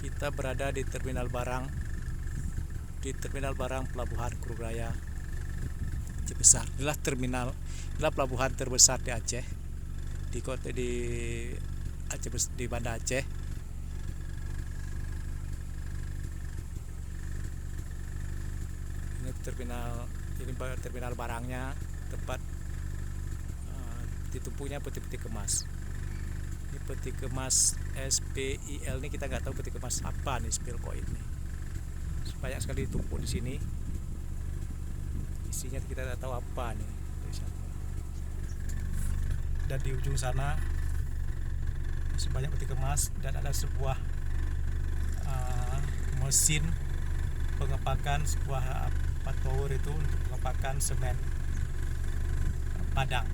Kita berada di terminal barang Pelabuhan Kurung Raya Aceh Besar. Inilah pelabuhan terbesar di Aceh, di Aceh, di Banda Aceh. Ini terminal barangnya, tempat ditumpuknya peti-peti kemas. Ini peti kemas SPIL, ini kita nggak tahu peti kemas apa nih, Spilco ini. Banyak sekali ditumpuk di sini. Isinya kita tidak tahu apa nih. Dan di ujung sana sebanyak peti kemas, dan ada sebuah mesin pengepakan, sebuah tower itu untuk pengepakan semen Padang.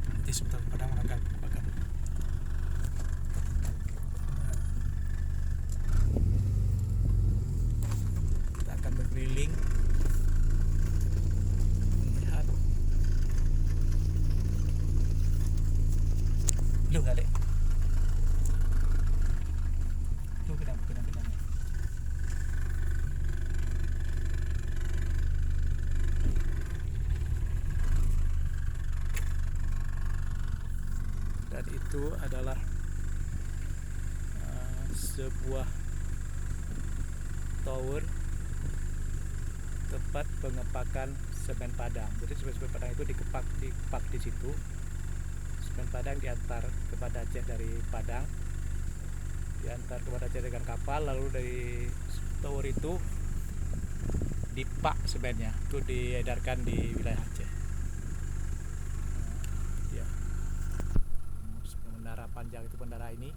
Nanti sebentar Padang akan pengepakan. Kita akan berkeliling melihat. Lu nggak deh? Lu pindah. Dan itu adalah sebuah tower tempat pengepakan semen Padang. Jadi semen Padang itu dikepak di situ. Semen Padang diantar ke Banda Aceh dari Padang, diantar ke Banda Aceh dengan kapal, lalu dari tower itu dipak semennya, itu diedarkan di wilayah Aceh. Ya. Menara panjang itu, menara ini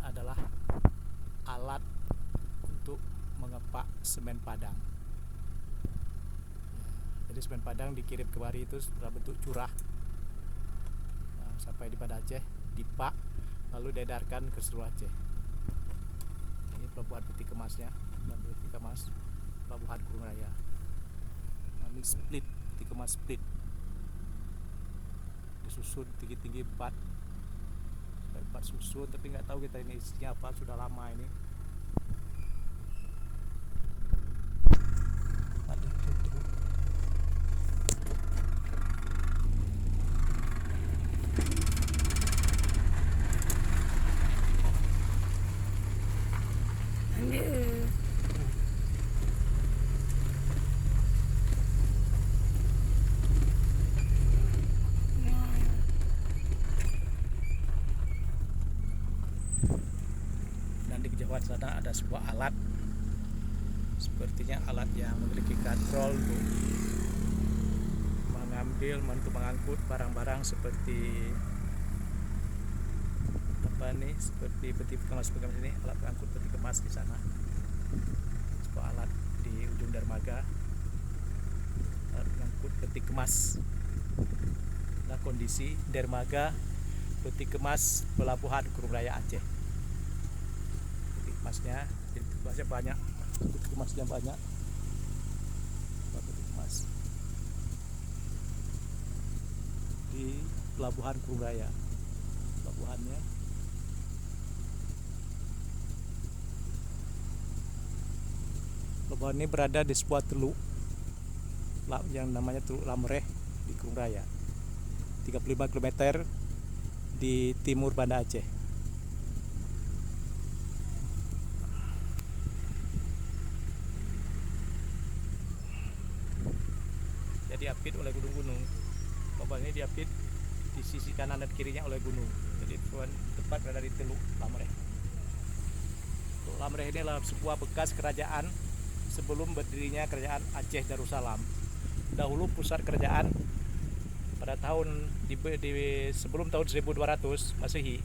adalah alat untuk mengepak semen Padang. Jadi semen Padang dikirim kemari itu dalam bentuk curah, sampai di Banda Aceh, dipak, lalu diedarkan ke seluruh Aceh. Ini pelabuhan peti kemasnya, peti kemas Pelabuhan Kurung Raya. Ini split, peti kemas split, disusun tinggi-tinggi 4 susun, tapi nggak tahu kita ini isinya apa, sudah lama ini. Kejauhan sana ada sebuah alat, sepertinya alat yang memiliki kontrol untuk mengangkut barang-barang seperti apa nih, seperti peti kemas ini, alat pengangkut peti kemas di sana. Sebuah alat di ujung dermaga, alat pengangkut peti kemas. Nah, kondisi dermaga peti kemas Pelabuhan Kurung Raya Aceh. Kemasnya banyak, kemasnya banyak, kemas di Pelabuhan Kurung Raya. Pelabuhannya ini berada di sebuah teluk yang namanya Teluk Lamreh di Kurung Raya, 35 km di timur Banda Aceh. Diapit oleh gunung-gunung. Pelabuhan ini diapit di sisi kanan dan kirinya oleh gunung. Jadi tepat berada di Teluk Lamreh. Teluk Lamreh ini adalah sebuah bekas kerajaan sebelum berdirinya kerajaan Aceh Darussalam. Dahulu pusat kerajaan pada tahun sebelum tahun 1200 Masehi,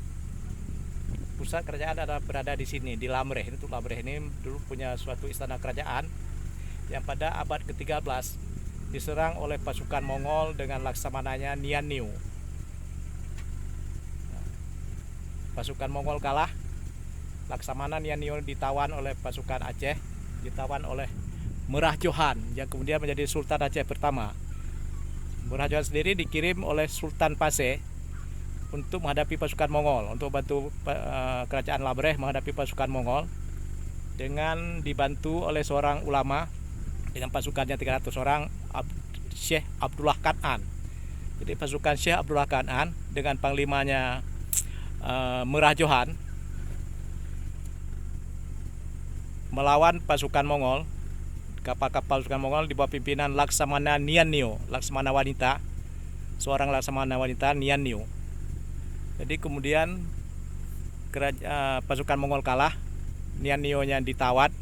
pusat kerajaan berada di sini, di Lamreh. Ini Teluk Lamreh ini dulu punya suatu istana kerajaan yang pada abad ke-13 diserang oleh pasukan Mongol dengan laksamananya Nian New. Pasukan Mongol kalah, laksamana Nian New ditawan oleh pasukan Aceh, ditawan oleh Merah Johan yang kemudian menjadi Sultan Aceh pertama. Merah Johan sendiri dikirim oleh Sultan Paseh untuk menghadapi pasukan Mongol, untuk bantu kerajaan Lamreh menghadapi pasukan Mongol dengan dibantu oleh seorang ulama dengan pasukannya 300 orang, Syekh Abdullah Kan'an. Jadi pasukan Syekh Abdullah Kan'an dengan panglimanya Merah Johan melawan pasukan Mongol. Kapal-kapal pasukan Mongol di bawah pimpinan Laksamana Niannio, Laksamana wanita, seorang Laksamana wanita Niannio. Jadi kemudian pasukan Mongol kalah, Niannio-nya ditawat.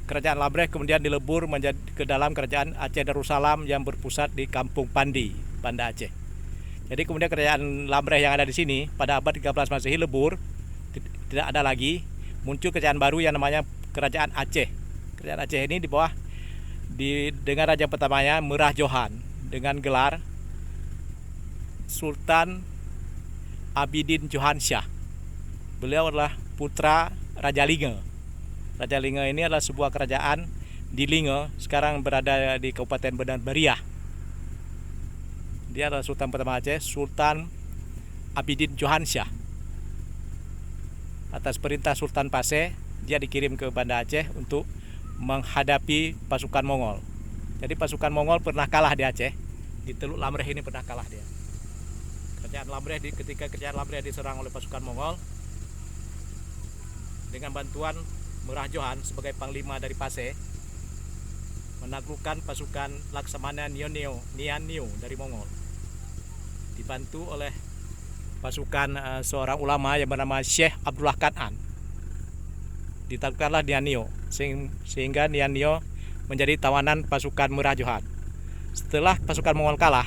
Kerajaan Lamreh kemudian dilebur menjadi ke dalam kerajaan Aceh Darussalam yang berpusat di Kampung Pandi, Banda Aceh. Jadi kemudian kerajaan Lamreh yang ada di sini pada abad 13 Masehi lebur, tidak ada lagi. Muncul kerajaan baru yang namanya Kerajaan Aceh. Kerajaan Aceh ini di bawah dengan raja pertamanya Merah Johan dengan gelar Sultan Abidin Johansyah. Beliau adalah putra Raja Linge. Raja Linge ini adalah sebuah kerajaan di Linge, sekarang berada di Kabupaten Benar Meriah. Dia adalah Sultan pertama Aceh, Sultan Abidin Johansyah. Atas perintah Sultan Paseh, dia dikirim ke Banda Aceh untuk menghadapi pasukan Mongol. Jadi pasukan Mongol pernah kalah di Aceh, di Teluk Lamreh ini pernah kalah dia. Ketika kerajaan Lamreh diserang oleh pasukan Mongol, dengan bantuan Merah Johan sebagai panglima dari Paseh, menaklukkan pasukan Laksamana Niannio dari Mongol, dibantu oleh pasukan seorang ulama yang bernama Syekh Abdullah Kan'an. Ditaklukkanlah Niannio, sehingga Niannio menjadi tawanan pasukan Merah Johan. Setelah pasukan Mongol kalah,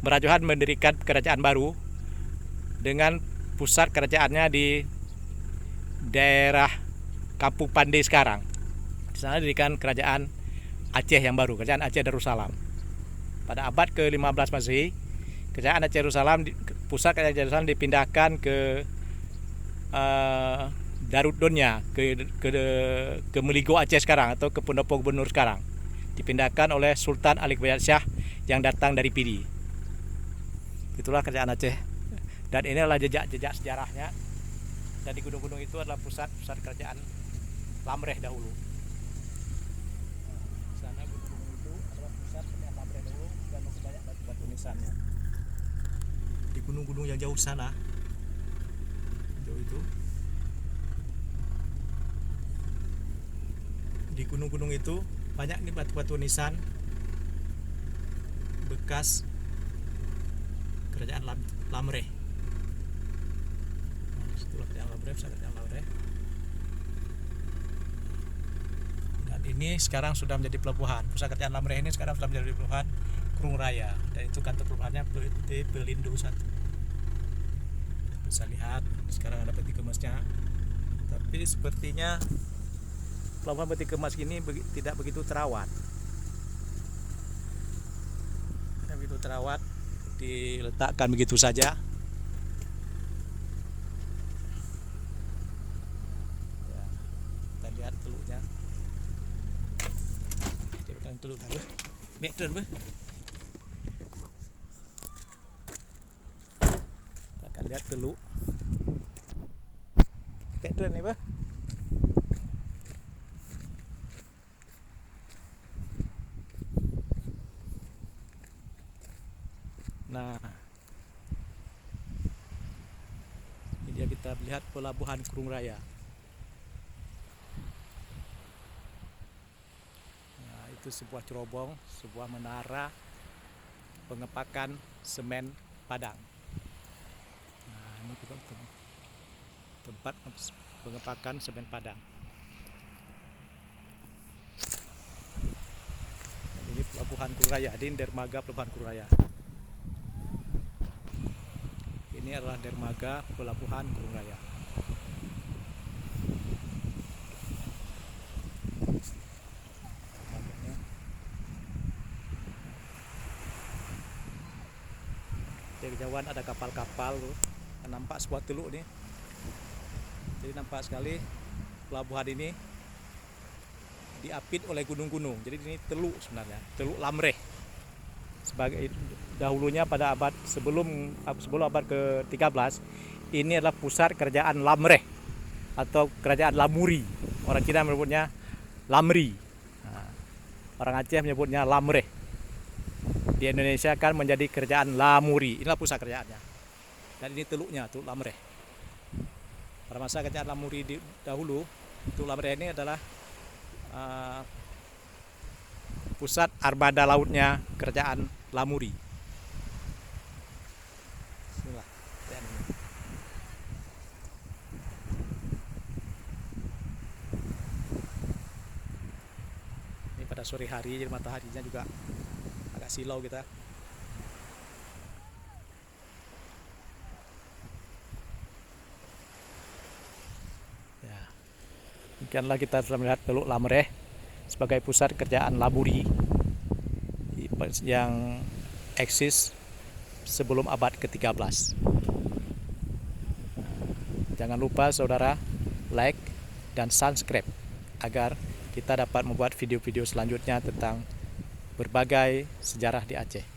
Merah Johan mendirikan kerajaan baru dengan pusat kerajaannya di daerah Kampung Pandi sekarang. Di sana didirikan kerajaan Aceh yang baru, kerajaan Aceh Darussalam. Pada abad ke-15 Masehi, kerajaan Aceh Darussalam, pusat kerajaan Aceh Darussalam dipindahkan ke Darut Donya, ke Meligo Aceh sekarang atau ke Pendopo Gubernur sekarang. Dipindahkan oleh Sultan Ali Khawaja Shah yang datang dari Pidi. Itulah kerajaan Aceh. Dan ini adalah jejak-jejak sejarahnya. Dan di gunung-gunung itu adalah pusat kerajaan Lamreh dahulu. Sana gunung-gunung itu adalah pusat kerajaan Lamreh dahulu dan masih banyak batu-batu nisannya. Di gunung-gunung yang jauh sana, jauh itu, di gunung-gunung itu banyak nih batu-batu nisan bekas kerajaan Lamreh. Itulah kerajaan Lamreh, pusat kerajaan Lamreh. Dan ini sekarang sudah menjadi pelabuhan. Pusat kerajaan Lamreh ini sekarang sudah menjadi pelabuhan Krung Raya. Dan itu kantor pelabuhannya PT Pelindo 1. Bisa lihat sekarang ada peti kemasnya. Tapi sepertinya pelabuhan peti kemas ini tidak begitu terawat. Tidak begitu terawat, diletakkan begitu saja. Lihat teluknya. Coba teluk dah. Meter ber. Kita akan lihat teluk. Meter ni ber. Nah, ini dia kita lihat pelabuhan Krung Raya. Itu sebuah cerobong, sebuah menara pengepakan semen Padang. Nah, ini tempat pengepakan semen Padang. Ini pelabuhan Krung Raya, ini dermaga pelabuhan Krung Raya. Ini adalah dermaga pelabuhan Krung Raya. Di kejauhan ada kapal-kapal tuh. Nampak sebuah teluk nih. Jadi nampak sekali pelabuhan ini diapit oleh gunung-gunung. Jadi ini teluk sebenarnya, Teluk Lamreh. sebagai dahulunya pada sebelum abad ke-13 ini adalah pusat kerajaan Lamreh atau kerajaan Lamuri. Orang Cina menyebutnya Lamri. Nah, orang Aceh menyebutnya Lamreh. Di Indonesia kan menjadi kerajaan Lamuri. Inilah pusat kerajaannya. Dan ini teluknya, Teluk Lamreh. Pada masa kerajaan Lamuri dahulu, Teluk Lamreh ini adalah pusat armada lautnya kerajaan Lamuri. Inilah. Ini pada sore hari, jadi mataharinya juga agak silau kita. Ya. Demikianlah kita telah melihat Teluk Lamreh sebagai pusat kerajaan Lamuri yang eksis sebelum abad ke-13. Jangan lupa saudara like dan subscribe agar kita dapat membuat video-video selanjutnya tentang berbagai sejarah di Aceh.